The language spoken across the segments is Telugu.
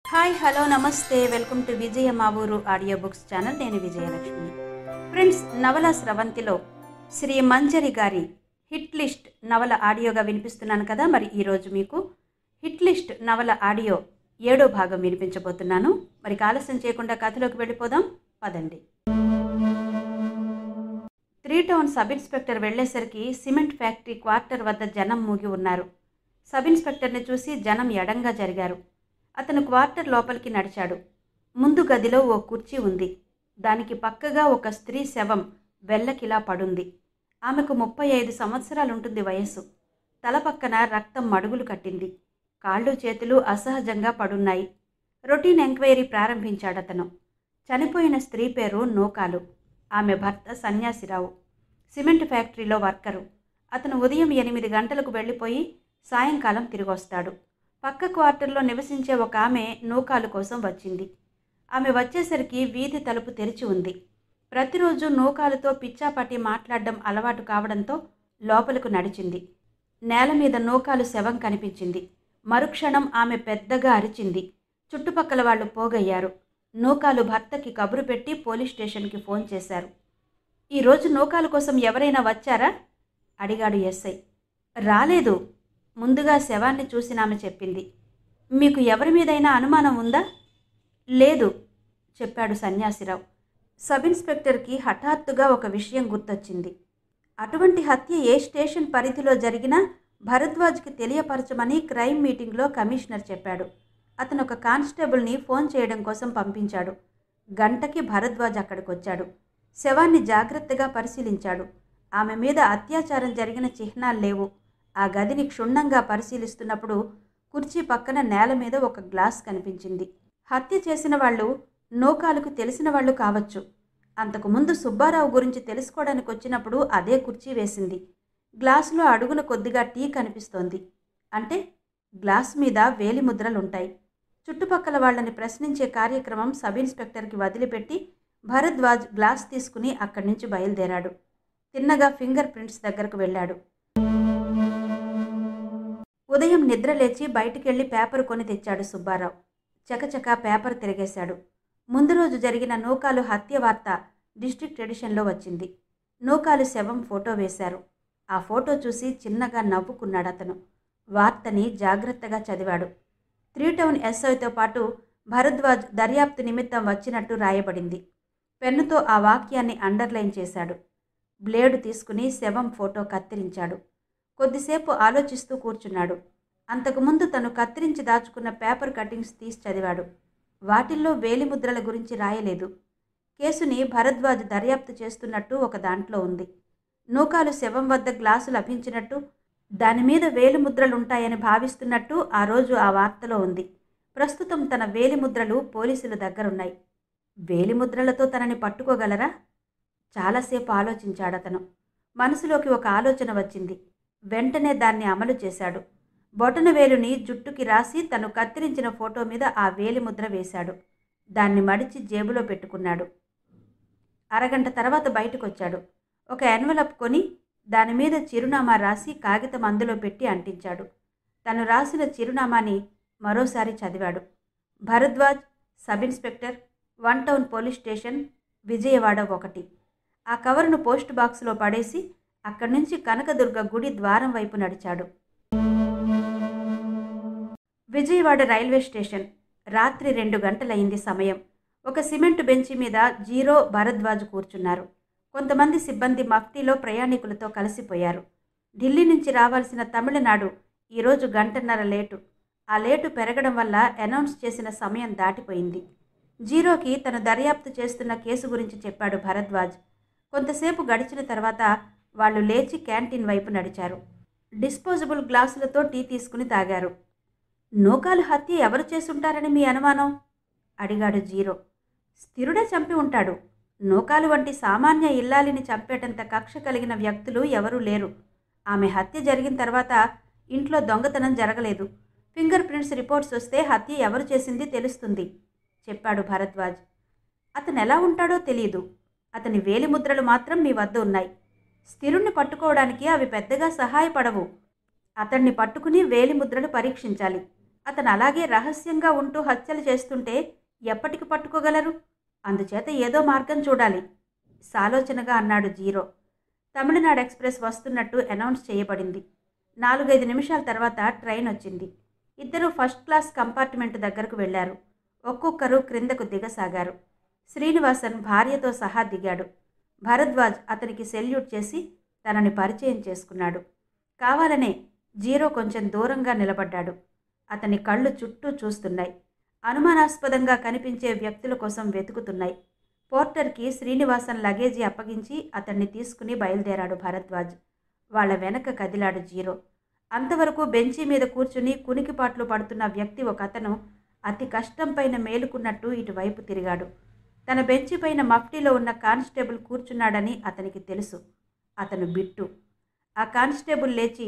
హాయ్ హలో నమస్తే వెల్కమ్ టు విజయ మా ఊరు ఆడియో బుక్స్ ఛానల్. నేను విజయలక్ష్మి. ఫ్రెండ్స్, నవల స్రవంతిలో శ్రీ మంజరి గారి హిట్ లిస్ట్ నవల ఆడియోగా వినిపిస్తున్నాను కదా. మరి ఈరోజు మీకు హిట్ లిస్ట్ నవల ఆడియో 7వ భాగం వినిపించబోతున్నాను. మరి ఆలస్యం చేయకుండా కథలోకి వెళ్ళిపోదాం, పదండి. 3 టౌన్ సబ్ ఇన్స్పెక్టర్ వెళ్లేసరికి సిమెంట్ ఫ్యాక్టరీ క్వార్టర్ వద్ద జనం మూగి ఉన్నారు. సబ్ ఇన్స్పెక్టర్ని చూసి జనం ఎడంగా జరిగారు. అతను క్వార్టర్ లోపలికి నడిచాడు. ముందు గదిలో ఓ కుర్చీ ఉంది. దానికి పక్కగా ఒక స్త్రీ శవం వెల్లకిలా పడుంది. ఆమెకు 35 సంవత్సరాలుంటుంది వయస్సు. తల పక్కన రక్తం మడుగులు కట్టింది. కాళ్ళు చేతులు అసహజంగా పడున్నాయి. Routine enquiry ప్రారంభించాడతను. చనిపోయిన స్త్రీ పేరు నూకాలు. ఆమె భర్త సన్యాసిరావు, సిమెంట్ ఫ్యాక్టరీలో వర్కరు. అతను ఉదయం 8 గంటలకు వెళ్ళిపోయి సాయంకాలం తిరిగొస్తాడు. పక్క క్వార్టర్లో నివసించే ఒక ఆమె నూకాలు కోసం వచ్చింది. ఆమె వచ్చేసరికి వీధి తలుపు తెరిచి ఉంది. ప్రతిరోజు నూకాలతో పిచ్చాపాటి మాట్లాడడం అలవాటు కావడంతో లోపలకు నడిచింది. నేల మీద నూకాలు శవం కనిపించింది. మరుక్షణం ఆమె పెద్దగా అరిచింది. చుట్టుపక్కల వాళ్ళు పోగయ్యారు. నూకాలు భర్తకి కబురు పెట్టి పోలీస్ స్టేషన్కి ఫోన్ చేశారు. ఈరోజు నూకాలు కోసం ఎవరైనా వచ్చారా అడిగాడు ఎస్ఐ. రాలేదు, ముందుగా శవాన్ని చూసిన ఆమె చెప్పింది. మీకు ఎవరి మీదైనా అనుమానం ఉందా? లేదు, చెప్పాడు సన్యాసిరావు. సబ్ ఇన్స్పెక్టర్కి హఠాత్తుగా ఒక విషయం గుర్తొచ్చింది. అటువంటి హత్య ఏ స్టేషన్ పరిధిలో జరిగినా భరద్వాజ్కి తెలియపరచమని క్రైమ్ మీటింగ్లో కమిషనర్ చెప్పాడు. అతను ఒక కానిస్టేబుల్ని ఫోన్ చేయడం కోసం పంపించాడు. గంటకి భరద్వాజ్ అక్కడికి వచ్చాడు. శవాన్ని జాగ్రత్తగా పరిశీలించాడు. ఆమె మీద అత్యాచారం జరిగిన చిహ్నాలు లేవు. ఆ గదిని క్షుణ్ణంగా పరిశీలిస్తున్నప్పుడు కుర్చీ పక్కన నేల మీద ఒక గ్లాస్ కనిపించింది. హత్య చేసిన వాళ్ళు నూకాలకు తెలిసిన వాళ్ళు కావచ్చు. అంతకుముందు సుబ్బారావు గురించి తెలుసుకోవడానికి వచ్చినప్పుడు అదే కుర్చీ వేసింది. గ్లాసులో అడుగున కొద్దిగా టీ కనిపిస్తోంది. అంటే గ్లాస్ మీద వేలిముద్రలుంటాయి. చుట్టుపక్కల వాళ్ళని ప్రశ్నించే కార్యక్రమం సబ్ ఇన్స్పెక్టర్కి వదిలిపెట్టి భరద్వాజ్ గ్లాస్ తీసుకుని అక్కడి నుంచి బయలుదేరాడు. తిన్నగా ఫింగర్ ప్రింట్స్ దగ్గరకు వెళ్ళాడు. ఉదయం నిద్ర లేచి బయటికెళ్ళి పేపర్ కొని తెచ్చాడు సుబ్బారావు. చకచకా పేపర్ తిరిగేశాడు. ముందు రోజు జరిగిన నూకాలు హత్య వార్త డిస్ట్రిక్ట్ ఎడిషన్లో వచ్చింది. నూకాలు శవం ఫోటో వేశారు. ఆ ఫోటో చూసి చిన్నగా నవ్వుకున్నాడు అతను. వార్తని జాగ్రత్తగా చదివాడు. 3 టౌన్ ఎస్ఐతో పాటు భరద్వాజ్ దర్యాప్తు నిమిత్తం వచ్చినట్టు రాయబడింది. పెన్నుతో ఆ వాక్యాన్ని అండర్లైన్ చేశాడు. బ్లేడు తీసుకుని శవం ఫోటో కత్తిరించాడు. కొద్దిసేపు ఆలోచిస్తూ కూర్చున్నాడు. అంతకుముందు తను కత్తిరించి దాచుకున్న పేపర్ కటింగ్స్ తీసి చదివాడు. వాటిల్లో వేలిముద్రల గురించి రాయలేదు. కేసుని భరద్వాజ్ దర్యాప్తు చేస్తున్నట్టు ఒక దాంట్లో ఉంది. నూకాలు శవం వద్ద గ్లాసు లభించినట్టు, దానిమీద వేలిముద్రలుంటాయని భావిస్తున్నట్టు ఆ రోజు ఆ వార్తలో ఉంది. ప్రస్తుతం తన వేలిముద్రలు పోలీసుల దగ్గరున్నాయి. వేలిముద్రలతో తనని పట్టుకోగలరా? చాలాసేపు ఆలోచించాడతను. మనసులోకి ఒక ఆలోచన వచ్చింది. వెంటనే దాన్ని అమలు చేశాడు. బొటనవేలుని జుట్టుకి రాసి తను కత్తిరించిన ఫోటో మీద ఆ వేలిముద్ర వేశాడు. దాన్ని మడిచి జేబులో పెట్టుకున్నాడు. అరగంట తర్వాత బయటకొచ్చాడు. ఒక ఎన్వలప్ కొని దానిమీద చిరునామా రాసి కాగితం అందులో పెట్టి అంటించాడు. తను రాసిన చిరునామాని మరోసారి చదివాడు. Bharadwaj, sub inspector, 1 town police station, Vijayawada 1. ఆ కవర్ను పోస్ట్ బాక్స్లో పడేసి అక్కడి నుంచి కనకదుర్గ గుడి ద్వారం వైపు నడిచాడు. Vijayawada railway station. రాత్రి 2 గంటలయింది సమయం. ఒక సిమెంట్ బెంచి మీద జీరో, భరద్వాజ్ కూర్చున్నారు. కొంతమంది సిబ్బంది మఫ్టీలో ప్రయాణికులతో కలిసిపోయారు. ఢిల్లీ నుంచి రావాల్సిన తమిళనాడు ఈరోజు 1.5 గంటల లేటు. ఆ లేటు పెరగడం వల్ల అనౌన్స్ చేసిన సమయం దాటిపోయింది. జీరోకి తను దర్యాప్తు చేస్తున్న కేసు గురించి చెప్పాడు భరద్వాజ్. కొంతసేపు గడిచిన తర్వాత వాళ్ళు లేచి క్యాంటీన్ వైపు నడిచారు. డిస్పోజబుల్ గ్లాసులతో టీ తీసుకుని తాగారు. నూకాలు హత్య ఎవరు చేసుంటారని మీ అనుమానం అడిగాడు జీరో. స్థిరుడే చంపి ఉంటాడు. నూకాలు వంటి సామాన్య ఇల్లాలిని చంపేటంత కక్ష కలిగిన వ్యక్తులు ఎవరూ లేరు. ఆమె హత్య జరిగిన తర్వాత ఇంట్లో దొంగతనం జరగలేదు. ఫింగర్ ప్రింట్స్ రిపోర్ట్స్ వస్తే హత్య ఎవరు చేసింది తెలుస్తుంది, చెప్పాడు భరద్వాజ్. అతను ఎలా ఉంటాడో తెలియదు. అతని వేలిముద్రలు మాత్రం మీ వద్ద ఉన్నాయి. స్థిరుణ్ణి పట్టుకోవడానికి అవి పెద్దగా సహాయపడవు. అతన్ని పట్టుకుని వేలిముద్రలు పరీక్షించాలి. అతను అలాగే రహస్యంగా ఉంటూ హత్యలు చేస్తుంటే ఎప్పటికి పట్టుకోగలరు? అందుచేత ఏదో మార్గం చూడాలి సాలోచనగా అన్నాడు జీరో. తమిళనాడు ఎక్స్ప్రెస్ వస్తున్నట్టు అనౌన్స్ చేయబడింది. 4-5 నిమిషాల తర్వాత ట్రైన్ వచ్చింది. ఇద్దరూ ఫస్ట్ క్లాస్ కంపార్ట్మెంట్ దగ్గరకు వెళ్లారు. ఒక్కొక్కరు క్రిందకు దిగసాగారు. శ్రీనివాసన్ భార్యతో సహా దిగాడు. భరద్వాజ్ అతనికి సెల్యూట్ చేసి తనని పరిచయం చేసుకున్నాడు. కావాలనే జీరో కొంచెం దూరంగా నిలబడ్డాడు. అతని కళ్ళు చుట్టూ చూస్తున్నాయి. అనుమానాస్పదంగా కనిపించే వ్యక్తుల కోసం వెతుకుతున్నాయి. పోర్టర్కి శ్రీనివాసన్ లగేజీ అప్పగించి అతన్ని తీసుకుని బయలుదేరాడు భరద్వాజ్. వాళ్ల వెనక కదిలాడు జీరో. అంతవరకు బెంచీ మీద కూర్చుని కునికిపాట్లు పడుతున్న వ్యక్తి ఒకతను అతి కష్టం పైన మేలుకున్నట్టు ఇటువైపు తిరిగాడు. తన బెంచి పైన మఫ్టీలో ఉన్న కానిస్టేబుల్ కూర్చున్నాడని అతనికి తెలుసు. అతను బిట్టు. ఆ కానిస్టేబుల్ లేచి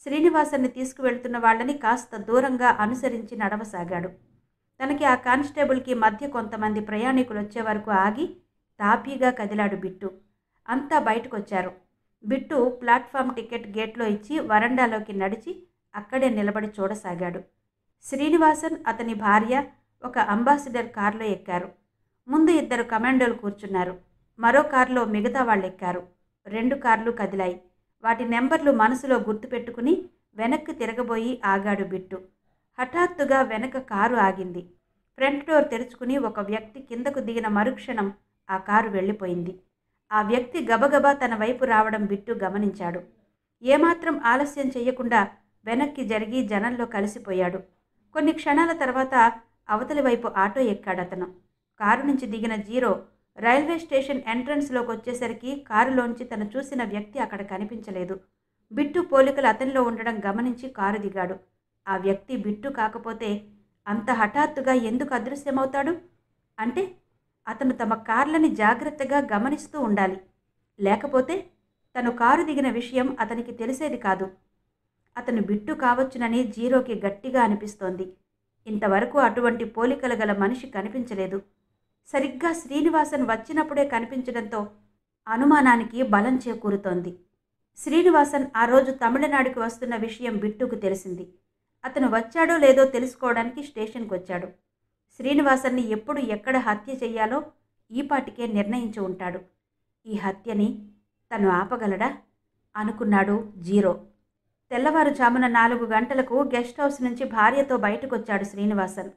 శ్రీనివాసన్ని తీసుకువెళ్తున్న వాళ్ళని కాస్త దూరంగా అనుసరించి నడవసాగాడు. తనకి ఆ కానిస్టేబుల్కి మధ్య కొంతమంది ప్రయాణికులు వచ్చే వరకు ఆగి తాపీగా కదిలాడు బిట్టు. అంతా బయటకొచ్చారు. బిట్టు ప్లాట్ఫామ్ టికెట్ గేట్లో ఇచ్చి వరండాలోకి నడిచి అక్కడే నిలబడి చూడసాగాడు. శ్రీనివాసన్, అతని భార్య ఒక అంబాసిడర్ కారులో ఎక్కారు. ముందు 2 కమాండోలు కూర్చున్నారు. మరో కారులో మిగతా వాళ్ళెక్కారు. 2 కార్లు కదిలాయి. వాటి నెంబర్లు మనసులో గుర్తుపెట్టుకుని వెనక్కి తిరగబోయి ఆగాడు బిట్టు. హఠాత్తుగా వెనక కారు ఆగింది. ఫ్రంట్ డోర్ తెరుచుకుని ఒక వ్యక్తి కిందకు దిగిన మరుక్షణం ఆ కారు వెళ్ళిపోయింది. ఆ వ్యక్తి గబగబా తన వైపు రావడం బిట్టు గమనించాడు. ఏమాత్రం ఆలస్యం చెయ్యకుండా వెనక్కి జరిగి జనంలో కలిసిపోయాడు. కొన్ని క్షణాల తర్వాత అవతలి వైపు ఆటో ఎక్కాడతను. కారు నుంచి దిగిన జీరో రైల్వే స్టేషన్ ఎంట్రన్స్లోకి వచ్చేసరికి కారులోంచి తను చూసిన వ్యక్తి అక్కడ కనిపించలేదు. బిట్టు పోలికలు అతనిలో ఉండడం గమనించి కారు దిగాడు. ఆ వ్యక్తి బిట్టు కాకపోతే అంత హఠాత్తుగా ఎందుకు అదృశ్యమవుతాడు? అంటే అతను తమ కార్లని జాగ్రత్తగా గమనిస్తూ ఉండాలి. లేకపోతే తను కారు దిగిన విషయం అతనికి తెలిసేది కాదు. అతను బిట్టు కావచ్చునని జీరోకి గట్టిగా అనిపిస్తోంది. ఇంతవరకు అటువంటి పోలికలు గల మనిషి కనిపించలేదు. సరిగ్గా శ్రీనివాసన్ వచ్చినప్పుడే కనిపించడంతో అనుమానానికి బలం చేకూరుతోంది. శ్రీనివాసన్ ఆ రోజు తమిళనాడుకి వస్తున్న విషయం బిట్టుకు తెలిసింది. అతను వచ్చాడో లేదో తెలుసుకోవడానికి స్టేషన్కి వచ్చాడు. శ్రీనివాసన్ని ఎప్పుడు ఎక్కడ హత్య చెయ్యాలో ఈపాటికే నిర్ణయించి ఉంటాడు. ఈ హత్యని తను ఆపగలడా అనుకున్నాడు జీరో. తెల్లవారుజామున 4 గంటలకు గెస్ట్ హౌస్ నుంచి భార్యతో బయటకొచ్చాడు శ్రీనివాసన్.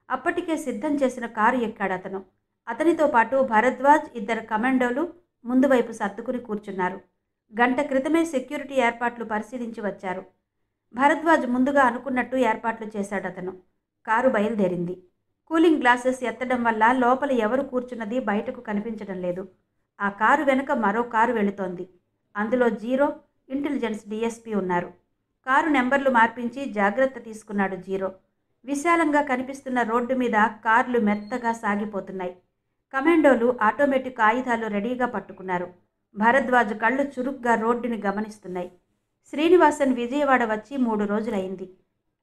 అప్పటికే సిద్ధం చేసిన కారు ఎక్కాడతను. అతనితో పాటు భరద్వాజ్, 2 కమాండోలు ముందు వైపు సర్దుకుని కూర్చున్నారు. గంట క్రితమే సెక్యూరిటీ ఏర్పాట్లు పరిశీలించి వచ్చారు. భరద్వాజ్ ముందుగా అనుకున్నట్టు ఏర్పాట్లు చేశాడతను. కారు బయలుదేరింది. కూలింగ్ గ్లాసెస్ ఎత్తడం వల్ల లోపల ఎవరు కూర్చున్నది బయటకు కనిపించడం లేదు. ఆ కారు వెనుక మరో కారు వెళుతోంది. అందులో జీరో, ఇంటెలిజెన్స్ డిఎస్పీ ఉన్నారు. కారు నెంబర్లు మార్పించి జాగ్రత్త తీసుకున్నాడు జీరో. విశాలంగా కనిపిస్తున్న రోడ్డు మీద కార్లు మెత్తగా సాగిపోతున్నాయి. కమాండోలు ఆటోమేటిక్ ఆయుధాలు రెడీగా పట్టుకున్నారు. భరద్వాజ్ కళ్ళు చురుగ్గా రోడ్డుని గమనిస్తున్నాయి. శ్రీనివాసన్ విజయవాడ వచ్చి 3 రోజులైంది.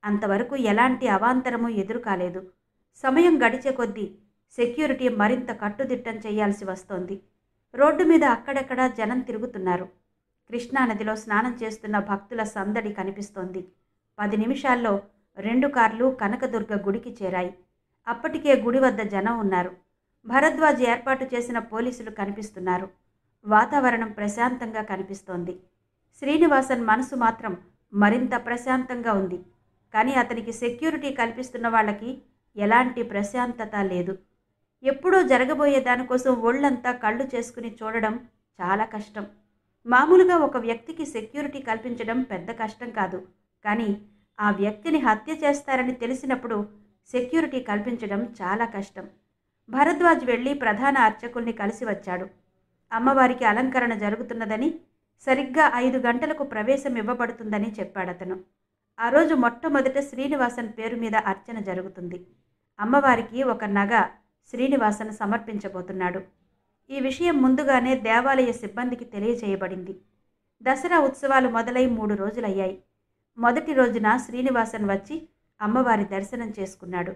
అంతవరకు ఎలాంటి అవాంతరము ఎదురు కాలేదు. సమయం గడిచే కొద్దీ సెక్యూరిటీ మరింత కట్టుదిట్టం చేయాల్సి వస్తోంది. రోడ్డు మీద అక్కడక్కడా జనం తిరుగుతున్నారు. కృష్ణానదిలో స్నానం చేస్తున్న భక్తుల సందడి కనిపిస్తోంది. 10 నిమిషాల్లో 2 కార్లు కనకదుర్గ గుడికి చేరాయి. అప్పటికే గుడి వద్ద జనం ఉన్నారు. భరద్వాజ్ ఏర్పాటు చేసిన పోలీసులు కనిపిస్తున్నారు. వాతావరణం ప్రశాంతంగా కనిపిస్తోంది. శ్రీనివాసన్ మనసు మాత్రం మరింత ప్రశాంతంగా ఉంది. కానీ అతనికి సెక్యూరిటీ కల్పిస్తున్న వాళ్ళకి ఎలాంటి ప్రశాంతత లేదు. ఎప్పుడో జరగబోయే దానికోసం ఒళ్ళంతా కళ్ళు చేసుకుని చూడడం చాలా కష్టం. మామూలుగా ఒక వ్యక్తికి సెక్యూరిటీ కల్పించడం పెద్ద కష్టం కాదు. కానీ ఆ వ్యక్తిని హత్య చేస్తారని తెలిసినప్పుడు సెక్యూరిటీ కల్పించడం చాలా కష్టం. భరద్వాజ్ వెళ్ళి ప్రధాన అర్చకుల్ని కలిసి వచ్చాడు. అమ్మవారికి అలంకరణ జరుగుతున్నదని, సరిగ్గా 5 గంటలకు ప్రవేశం ఇవ్వబడుతుందని చెప్పాడతను. ఆ రోజు మొట్టమొదట శ్రీనివాసన్ పేరు మీద అర్చన జరుగుతుంది. అమ్మవారికి ఒక నగ శ్రీనివాసన్ సమర్పించబోతున్నాడు. ఈ విషయం ముందుగానే దేవాలయ సిబ్బందికి తెలియజేయబడింది. దసరా ఉత్సవాలు మొదలై 3 రోజులయ్యాయి. మొదటి రోజున శ్రీనివాసన్ వచ్చి అమ్మవారి దర్శనం చేసుకున్నాడు.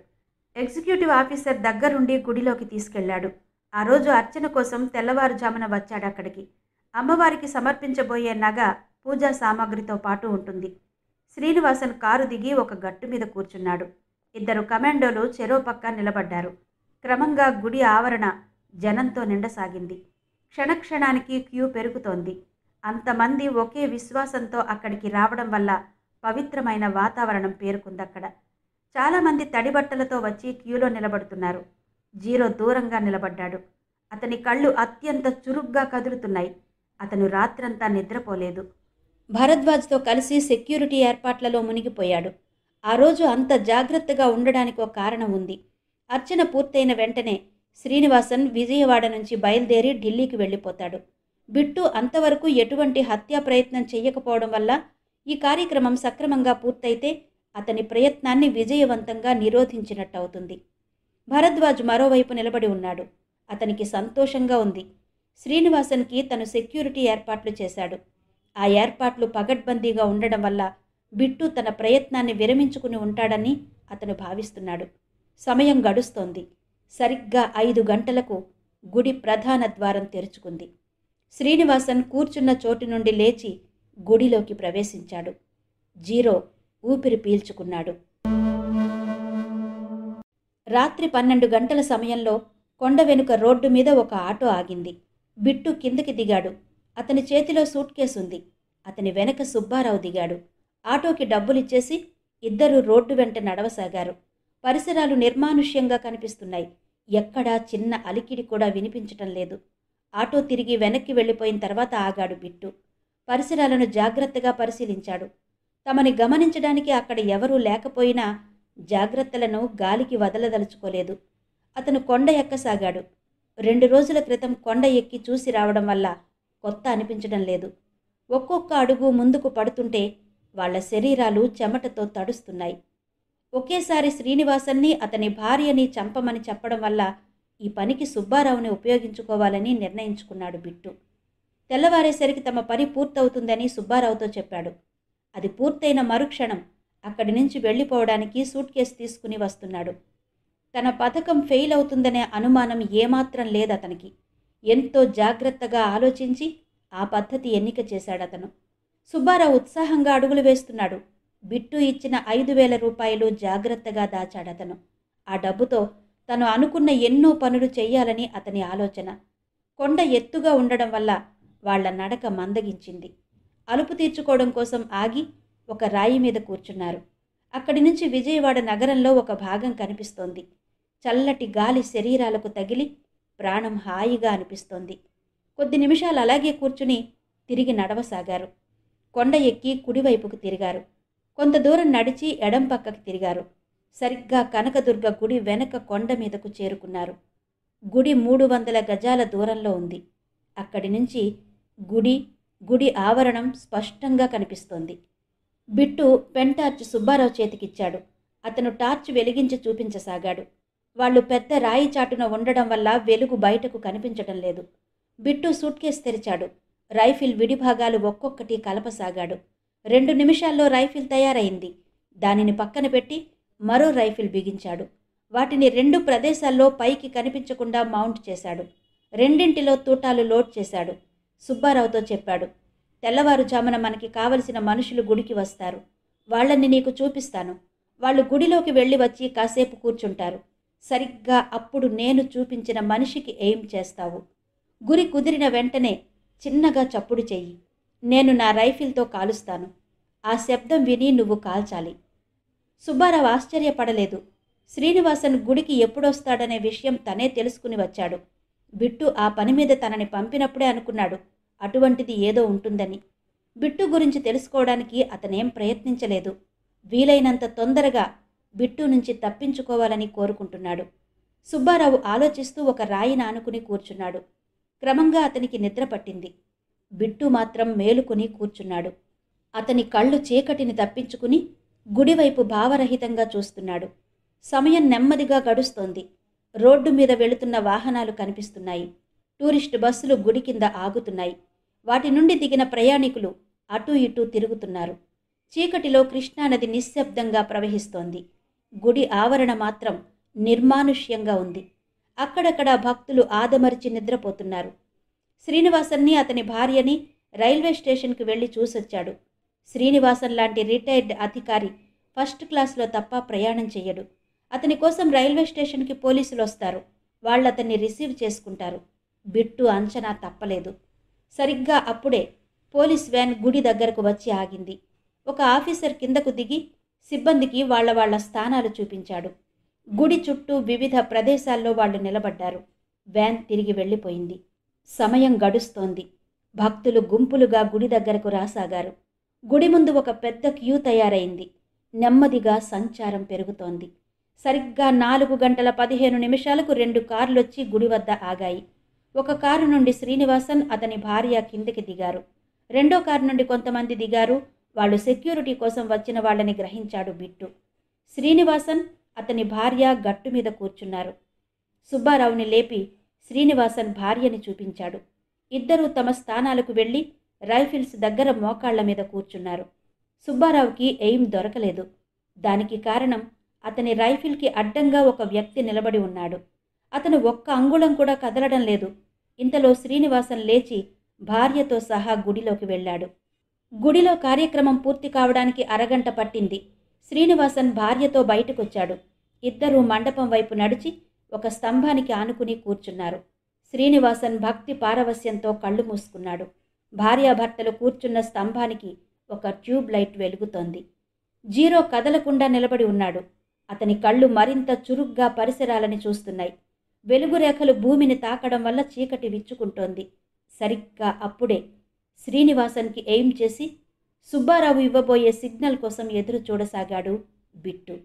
ఎగ్జిక్యూటివ్ ఆఫీసర్ దగ్గరుండి గుడిలోకి తీసుకెళ్లాడు. ఆ రోజు అర్చన కోసం తెల్లవారుజామున వచ్చాడక్కడికి. అమ్మవారికి సమర్పించబోయే నగ పూజా సామాగ్రితో పాటు ఉంటుంది. శ్రీనివాసన్ కారు దిగి ఒక గట్టు మీద కూర్చున్నాడు. ఇద్దరు కమాండోలు చెరో పక్క నిలబడ్డారు. క్రమంగా గుడి ఆవరణ జనంతో నిండసాగింది. క్షణక్షణానికి క్యూ పెరుగుతోంది. అంతమంది ఒకే విశ్వాసంతో అక్కడికి రావడం వల్ల పవిత్రమైన వాతావరణం పేరుకుందక్కడ. చాలామంది తడిబట్టలతో వచ్చి క్యూలో నిలబడుతున్నారు. జీరో దూరంగా నిలబడ్డాడు. అతని కళ్ళు అత్యంత చురుగ్గా కదులుతున్నాయి. అతను రాత్రంతా నిద్రపోలేదు. భరద్వాజ్తో కలిసి సెక్యూరిటీ ఏర్పాట్లలో మునిగిపోయాడు. ఆ రోజు అంత జాగ్రత్తగా ఉండడానికి ఒక కారణం ఉంది. అర్చన పూర్తయిన వెంటనే శ్రీనివాసన్ విజయవాడ నుంచి బయలుదేరి ఢిల్లీకి వెళ్ళిపోతాడు. బిట్టు అంతవరకు ఎటువంటి హత్యా ప్రయత్నం చెయ్యకపోవడం వల్ల ఈ కార్యక్రమం సక్రమంగా పూర్తయితే అతని ప్రయత్నాన్ని విజయవంతంగా నిరోధించినట్టవుతుంది. భరద్వాజ్ మరోవైపు నిలబడి ఉన్నాడు. అతనికి సంతోషంగా ఉంది. శ్రీనివాసన్కి తను సెక్యూరిటీ ఏర్పాట్లు చేశాడు. ఆ ఏర్పాట్లు పగడ్బందీగా ఉండడం వల్ల బిట్టు తన ప్రయత్నాన్ని విరమించుకుని ఉంటాడని అతను భావిస్తున్నాడు. సమయం గడుస్తోంది. సరిగ్గా 5 గంటలకు గుడి ప్రధాన ద్వారం తెరుచుకుంది. శ్రీనివాసన్ కూర్చున్న చోటు నుండి లేచి గుడిలోకి ప్రవేశించాడు. జీరో ఊపిరి పీల్చుకున్నాడు. రాత్రి 12 గంటల సమయంలో కొండ వెనుక రోడ్డు మీద ఒక ఆటో ఆగింది. బిట్టు కిందకి దిగాడు. అతని చేతిలో సూట్ కేసు ఉంది. అతని వెనక సుబ్బారావు దిగాడు. ఆటోకి డబ్బులిచ్చేసి ఇద్దరు రోడ్డు వెంట నడవసాగారు. పరిసరాలు నిర్మానుష్యంగా కనిపిస్తున్నాయి. ఎక్కడా చిన్న అలికిడి కూడా వినిపించటం లేదు. ఆటో తిరిగి వెనక్కి వెళ్ళిపోయిన తర్వాత ఆగాడు బిట్టు. పరిసరాలను జాగ్రత్తగా పరిశీలించాడు. తమని గమనించడానికి అక్కడ ఎవరూ లేకపోయినా జాగ్రత్తలను గాలికి వదలదలుచుకోలేదు. అతను కొండ ఎక్కసాగాడు. 2 రోజుల క్రితం కొండ ఎక్కి చూసి రావడం వల్ల కొత్త అనిపించడం లేదు. ఒక్కొక్క అడుగు ముందుకు పడుతుంటే వాళ్ల శరీరాలు చెమటతో తడుస్తున్నాయి. ఒకేసారి శ్రీనివాసన్ని అతని భార్యని చంపమని చెప్పడం వల్ల ఈ పనికి సుబ్బారావుని ఉపయోగించుకోవాలని నిర్ణయించుకున్నాడు బిట్టు. తెల్లవారేసరికి తమ పని పూర్తవుతుందని సుబ్బారావుతో చెప్పాడు. అది పూర్తయిన మరుక్షణం అక్కడి నుంచి వెళ్ళిపోవడానికి సూట్ కేసు తీసుకుని వస్తున్నాడు. తన పథకం ఫెయిల్ అవుతుందనే అనుమానం ఏమాత్రం లేదతనికి. ఎంతో జాగ్రత్తగా ఆలోచించి ఆ పద్ధతి ఎన్నిక చేశాడతను. సుబ్బారావు ఉత్సాహంగా అడుగులు వేస్తున్నాడు. బిట్టు ఇచ్చిన 5,000 రూపాయలు జాగ్రత్తగా దాచాడతను. ఆ డబ్బుతో తను అనుకున్న ఎన్నో పనులు చెయ్యాలని అతని ఆలోచన. కొండ ఎత్తుగా ఉండడం వల్ల వాళ్ల నడక మందగించింది. అలుపు తీర్చుకోవడం కోసం ఆగి ఒక రాయి మీద కూర్చున్నారు. అక్కడి నుంచి విజయవాడ నగరంలో ఒక భాగం కనిపిస్తోంది. చల్లటి గాలి శరీరాలకు తగిలి ప్రాణం హాయిగా అనిపిస్తోంది. కొద్ది నిమిషాలు అలాగే కూర్చుని తిరిగి నడవసాగారు. కొండ ఎక్కి కుడివైపుకు తిరిగారు. కొంత దూరం నడిచి ఎడం పక్కకి తిరిగారు. సరిగ్గా కనకదుర్గ గుడి వెనక కొండ మీదకు చేరుకున్నారు. గుడి 300 గజాల దూరంలో ఉంది. అక్కడి నుంచి గుడి ఆవరణం స్పష్టంగా కనిపిస్తోంది. బిట్టు పెంటార్చ్ సుబ్బారావు చేతికిచ్చాడు. అతను టార్చ్ వెలిగించి చూపించసాగాడు. వాళ్ళు పెద్ద రాయి చాటున ఉండడం వల్ల వెలుగు బయటకు కనిపించటం లేదు. బిట్టు సూట్ కేసు తెరిచాడు. రైఫిల్ విడిభాగాలు ఒక్కొక్కటి కలపసాగాడు. 2 నిమిషాల్లో రైఫిల్ తయారైంది. దానిని పక్కన పెట్టి మరో రైఫిల్ బిగించాడు. వాటిని 2 ప్రదేశాల్లో పైకి కనిపించకుండా మౌంట్ చేశాడు. రెండింటిలో తూటాలు లోడ్ చేశాడు. సుబ్బారావుతో చెప్పాడు, తెల్లవారుజామున మనకి కావలసిన మనుషులు గుడికి వస్తారు. వాళ్ళని నీకు చూపిస్తాను. వాళ్ళు గుడిలోకి వెళ్ళి వచ్చి కాసేపు కూర్చుంటారు. సరిగ్గా అప్పుడు నేను చూపించిన మనిషికి ఎయిమ్ చేస్తావు. గురి కుదిరిన వెంటనే చిన్నగా చప్పుడు చెయ్యి. నేను నా రైఫిల్తో కాలుస్తాను. ఆ శబ్దం విని నువ్వు కాల్చాలి. సుబ్బారావు ఆశ్చర్యపడలేదు. శ్రీనివాసన్ గుడికి ఎప్పుడొస్తాడనే విషయం తనే తెలుసుకుని వచ్చాడు. బిట్టు ఆ పని మీద తనని పంపినప్పుడే అనుకున్నాడు అటువంటిది ఏదో ఉంటుందని. బిట్టు గురించి తెలుసుకోవడానికి అతనేం ప్రయత్నించలేదు. వీలైనంత తొందరగా బిట్టు నుంచి తప్పించుకోవాలని కోరుకుంటున్నాడు. సుబ్బారావు ఆలోచిస్తూ ఒక రాయిని ఆనుకుని కూర్చున్నాడు. క్రమంగా అతనికి నిద్ర పట్టింది. బిట్టు మాత్రం మేలుకుని కూర్చున్నాడు. అతని కళ్ళు చీకటిని తప్పించుకుని గుడివైపు భావరహితంగా చూస్తున్నాడు. సమయం నెమ్మదిగా గడుస్తోంది. రోడ్డు మీద వెళుతున్న వాహనాలు కనిపిస్తున్నాయి. టూరిస్టు బస్సులు గుడి కింద ఆగుతున్నాయి. వాటి నుండి దిగిన ప్రయాణికులు అటూ ఇటూ తిరుగుతున్నారు. చీకటిలో కృష్ణానది నిశ్శబ్దంగా ప్రవహిస్తోంది. గుడి ఆవరణ మాత్రం నిర్మానుష్యంగా ఉంది. అక్కడక్కడ భక్తులు ఆదమరిచి నిద్రపోతున్నారు. శ్రీనివాసన్ని అతని భార్యని రైల్వే స్టేషన్కి వెళ్ళి చూసొచ్చాడు. శ్రీనివాసన్ లాంటి రిటైర్డ్ అధికారి ఫస్ట్ క్లాస్లో తప్ప ప్రయాణం చెయ్యడు. అతని కోసం రైల్వే స్టేషన్కి పోలీసులు వస్తారు. వాళ్ళు అతన్ని రిసీవ్ చేసుకుంటారు. బిట్టు అంచనా తప్పలేదు. సరిగ్గా అప్పుడే పోలీస్ వ్యాన్ గుడి దగ్గరకు వచ్చి ఆగింది. ఒక ఆఫీసర్ కిందకు దిగి సిబ్బందికి వాళ్ళ స్థానాలు చూపించాడు. గుడి చుట్టూ వివిధ ప్రదేశాల్లో వాళ్ళు నిలబడ్డారు. వ్యాన్ తిరిగి వెళ్ళిపోయింది. సమయం గడుస్తోంది. భక్తులు గుంపులుగా గుడి దగ్గరకు రాసాగారు. గుడి ముందు ఒక పెద్ద క్యూ తయారైంది. నెమ్మదిగా సంచారం పెరుగుతోంది. సరిగ్గా 4:15 2 కార్లొచ్చి గుడి వద్ద ఆగాయి. ఒక కారు నుండి శ్రీనివాసన్, అతని భార్య కిందకి దిగారు. రెండో కారు నుండి కొంతమంది దిగారు. వాళ్ళు సెక్యూరిటీ కోసం వచ్చిన వాళ్ళని గ్రహించాడు బిట్టు. శ్రీనివాసన్, అతని భార్య గట్టు మీద కూర్చున్నారు. సుబ్బారావుని లేపి శ్రీనివాసన్ భార్యని చూపించాడు. ఇద్దరూ తమ స్థానాలకు వెళ్ళి రైఫిల్స్ దగ్గర మోకాళ్ల మీద కూర్చున్నారు. సుబ్బారావుకి ఎయిమ్ దొరకలేదు. దానికి కారణం అతని రైఫిల్కి అడ్డంగా ఒక వ్యక్తి నిలబడి ఉన్నాడు. అతను ఒక్క అంగుళం కూడా కదలడం లేదు. ఇంతలో శ్రీనివాసన్ లేచి భార్యతో సహా గుడిలోకి వెళ్ళాడు. గుడిలో కార్యక్రమం పూర్తి కావడానికి అరగంట పట్టింది. శ్రీనివాసన్ భార్యతో బయటకొచ్చాడు. ఇద్దరూ మండపం వైపు నడిచి ఒక స్తంభానికి ఆనుకుని కూర్చున్నారు. శ్రీనివాసన్ భక్తి పారవస్యంతో కళ్ళు మూసుకున్నాడు. భార్యాభర్తలు కూర్చున్న స్తంభానికి ఒక ట్యూబ్ లైట్ వెలుగుతోంది. జీరో కదలకుండా నిలబడి ఉన్నాడు. అతని కళ్ళు మరింత చురుగ్గా పరిసరాలని చూస్తున్నాయి. వెలుగురేఖలు భూమిని తాకడం వల్ల చీకటి విచ్చుకుంటోంది. సరిగ్గా అప్పుడే శ్రీనివాసన్కి ఎయిమ్ చేసి సుబ్బారావు ఇవ్వబోయే సిగ్నల్ కోసం ఎదురు చూడసాగాడు బిట్టు.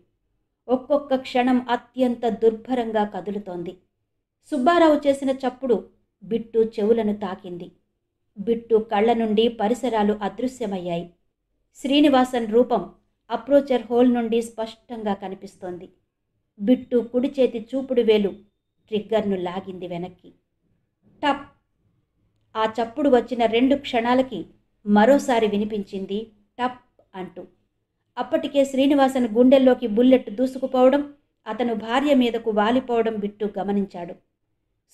ఒక్కొక్క క్షణం అత్యంత దుర్భరంగా కదులుతోంది. సుబ్బారావు చేసిన చప్పుడు బిట్టు చెవులను తాకింది. బిట్టు కళ్ళ నుండి పరిసరాలు అదృశ్యమయ్యాయి. శ్రీనివాసన్ రూపం అప్రోచర్ హోల్ నుండి స్పష్టంగా కనిపిస్తోంది. బిట్టు కుడి చేతి చూపుడు వేలు ట్రిగ్గర్ను లాగింది వెనక్కి. టప్! ఆ చప్పుడు వచ్చిన 2 క్షణాలకి మరోసారి వినిపించింది టప్ అంటూ. అప్పటికే శ్రీనివాసన్ గుండెల్లోకి బుల్లెట్ దూసుకుపోవడం, అతను భార్య మీదకు వాలిపోవడం బిట్టు గమనించాడు.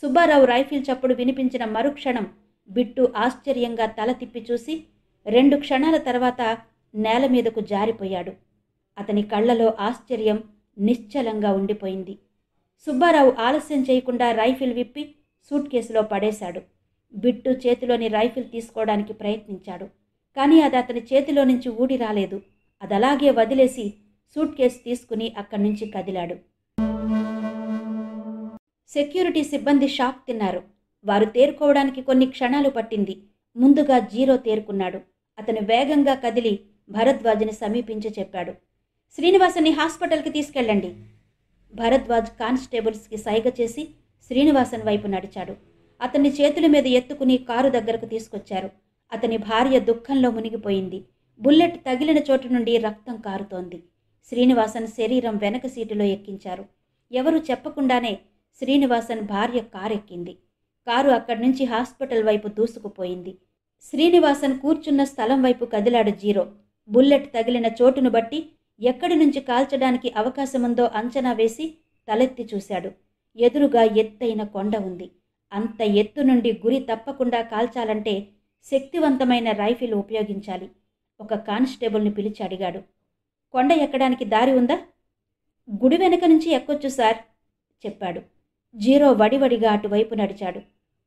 సుబ్బారావు రైఫిల్ చప్పుడు వినిపించిన మరుక్షణం బిట్టు ఆశ్చర్యంగా తల తిప్పి చూసి 2 క్షణాల తర్వాత నేల మీదకు జారిపోయాడు. అతని కళ్ళలో ఆశ్చర్యం నిశ్చలంగా ఉండిపోయింది. సుబ్బారావు ఆలస్యం చేయకుండా రైఫిల్ విప్పి సూట్ కేసులో పడేశాడు. బిట్టు చేతిలోని రైఫిల్ తీసుకోవడానికి ప్రయత్నించాడు. కానీ అది అతని చేతిలో నుంచి ఊడి రాలేదు. అదలాగే వదిలేసి సూట్ కేసు తీసుకుని అక్కడి నుంచి కదిలాడు. సెక్యూరిటీ సిబ్బంది షాక్ తిన్నారు. వారు తేరుకోవడానికి కొన్ని క్షణాలు పట్టింది. ముందుగా జీరో తేరుకున్నాడు. అతను వేగంగా కదిలి భరద్వాజ్ని సమీపించి చెప్పాడు, శ్రీనివాసన్ని హాస్పిటల్కి తీసుకెళ్ళండి. భరద్వాజ్ కానిస్టేబుల్స్కి సైగ చేసి శ్రీనివాసన్ వైపు నడిచాడు. అతన్ని చేతుల మీద ఎత్తుకుని కారు దగ్గరకు తీసుకొచ్చారు. అతని భార్య దుఃఖంలో మునిగిపోయింది. బుల్లెట్ తగిలిన చోటు నుండి రక్తం కారుతోంది. శ్రీనివాసన్ శరీరం వెనక సీటులో ఎక్కించారు. ఎవరూ చెప్పకుండానే శ్రీనివాసన్ భార్య కారెక్కింది. కారు అక్కడి నుంచి హాస్పిటల్ వైపు దూసుకుపోయింది. శ్రీనివాసన్ కూర్చున్న స్థలం వైపు కదిలాడు జీరో. బుల్లెట్ తగిలిన చోటును బట్టి ఎక్కడి నుంచి కాల్చడానికి అవకాశముందో అంచనా వేసి తలెత్తి చూశాడు. ఎదురుగా ఎత్తైన కొండ ఉంది. అంత ఎత్తు నుండి గురి తప్పకుండా కాల్చాలంటే శక్తివంతమైన రైఫిల్ ఉపయోగించాలి. ఒక కానిస్టేబుల్ని పిలిచి అడిగాడు, కొండ ఎక్కడానికి దారి ఉందా? గుడి వెనక నుంచి ఎక్కొచ్చు సార్ చెప్పాడు. జీరో వడివడిగా అటువైపు నడిచాడు.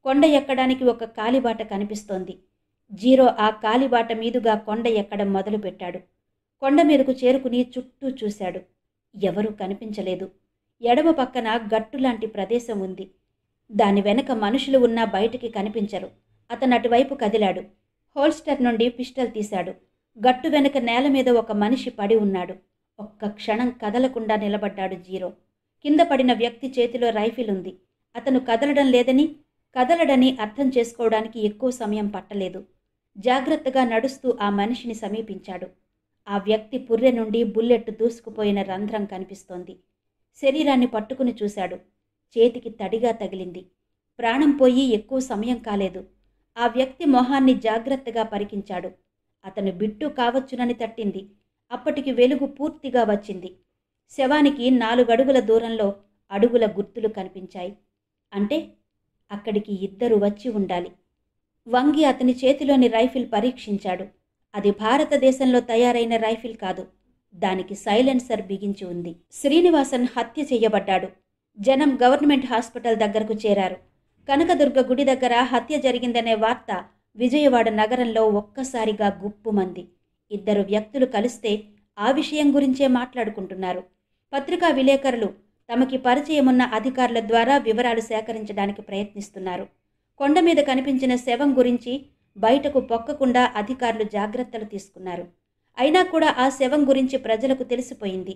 కొండ ఎక్కడానికి ఒక కాలిబాట కనిపిస్తోంది. జీరో ఆ కాలిబాట మీదుగా కొండ ఎక్కడం మొదలుపెట్టాడు. కొండ మీదకు చేరుకుని చుట్టూ చూశాడు. ఎవరూ కనిపించలేదు. ఎడమ పక్కన గట్టులాంటి ప్రదేశం ఉంది. దాని వెనక మనుషులు ఉన్నా బయటికి కనిపించరు. అతను అటువైపు కదిలాడు. హోల్స్టర్ నుండి పిస్టల్ తీశాడు. గట్టు వెనక నేల మీద ఒక మనిషి పడి ఉన్నాడు. ఒక్క క్షణం కదలకుండా నిలబడ్డాడు జీరో. కింద పడిన వ్యక్తి చేతిలో రైఫిల్ ఉంది. అతను కదలడని అర్థం చేసుకోవడానికి ఎక్కువ సమయం పట్టలేదు. జాగ్రత్తగా నడుస్తూ ఆ మనిషిని సమీపించాడు. ఆ వ్యక్తి పుర్రె నుండి బుల్లెట్ దూసుకుపోయిన రంధ్రం కనిపిస్తోంది. శరీరాన్ని పట్టుకుని చూశాడు. చేతికి తడిగా తగిలింది. ప్రాణం పోయి ఎక్కువ సమయం కాలేదు. ఆ వ్యక్తి మొహాన్ని జాగ్రత్తగా పరికించాడు. అతను బిట్టు కావచ్చునని తట్టింది. అప్పటికి వెలుగు పూర్తిగా వచ్చింది. శవానికి 4 అడుగుల దూరంలో అడుగుల గుర్తులు కనిపించాయి. అంటే అక్కడికి ఇద్దరు వచ్చి ఉండాలి. వంగి అతని చేతిలోని రైఫిల్ పరీక్షించాడు. అది భారతదేశంలో తయారైన రైఫిల్ కాదు. దానికి సైలెన్సర్ బిగించి ఉంది. శ్రీనివాసన్ హత్య చెయ్యబడ్డాడు. జనం గవర్నమెంట్ హాస్పిటల్ దగ్గరకు చేరారు. కనకదుర్గ గుడి దగ్గర హత్య జరిగిందనే వార్త విజయవాడ నగరంలో ఒక్కసారిగా గుప్పుమంది. ఇద్దరు వ్యక్తులు కలిస్తే ఆ విషయం గురించే మాట్లాడుకుంటున్నారు. పత్రికా విలేకరులు తమకి పరిచయమున్న అధికారుల ద్వారా వివరాలు సేకరించడానికి ప్రయత్నిస్తున్నారు. కొండ మీద కనిపించిన శవం గురించి బయటకు పొక్కకుండా అధికారులు జాగ్రత్తలు తీసుకున్నారు. అయినా కూడా ఆ శవం గురించి ప్రజలకు తెలిసిపోయింది.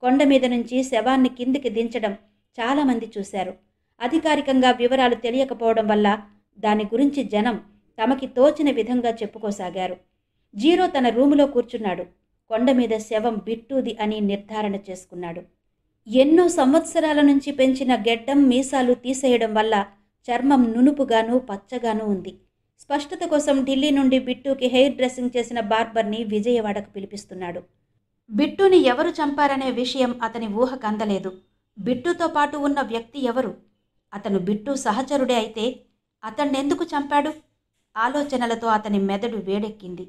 కొండ మీద నుంచి శవాన్ని కిందికి దించడం చాలామంది చూశారు. అధికారికంగా వివరాలు తెలియకపోవడం వల్ల దాని గురించి జనం తమకి తోచిన విధంగా చెప్పుకోసాగారు. జీరో తన రూములో కూర్చున్నాడు. కొండ మీద శవం బిట్టూది అని నిర్ధారణ చేసుకున్నాడు. ఎన్నో సంవత్సరాల నుంచి పెంచిన గెడ్డం మీసాలు తీసేయడం వల్ల చర్మం నునుపుగాను పచ్చగాను ఉంది. స్పష్టత కోసం ఢిల్లీ నుండి బిట్టూకి హెయిర్ డ్రెస్సింగ్ చేసిన బార్బర్ని విజయవాడకు పిలిపిస్తున్నాడు. బిట్టూని ఎవరు చంపారనే విషయం అతని ఊహకు అందలేదు. బిట్టూతో పాటు ఉన్న వ్యక్తి ఎవరు? అతను బిట్టూ సహచరుడే అయితే అతన్నెందుకు చంపాడు? ఆలోచనలతో అతని మెదడు వేడెక్కింది.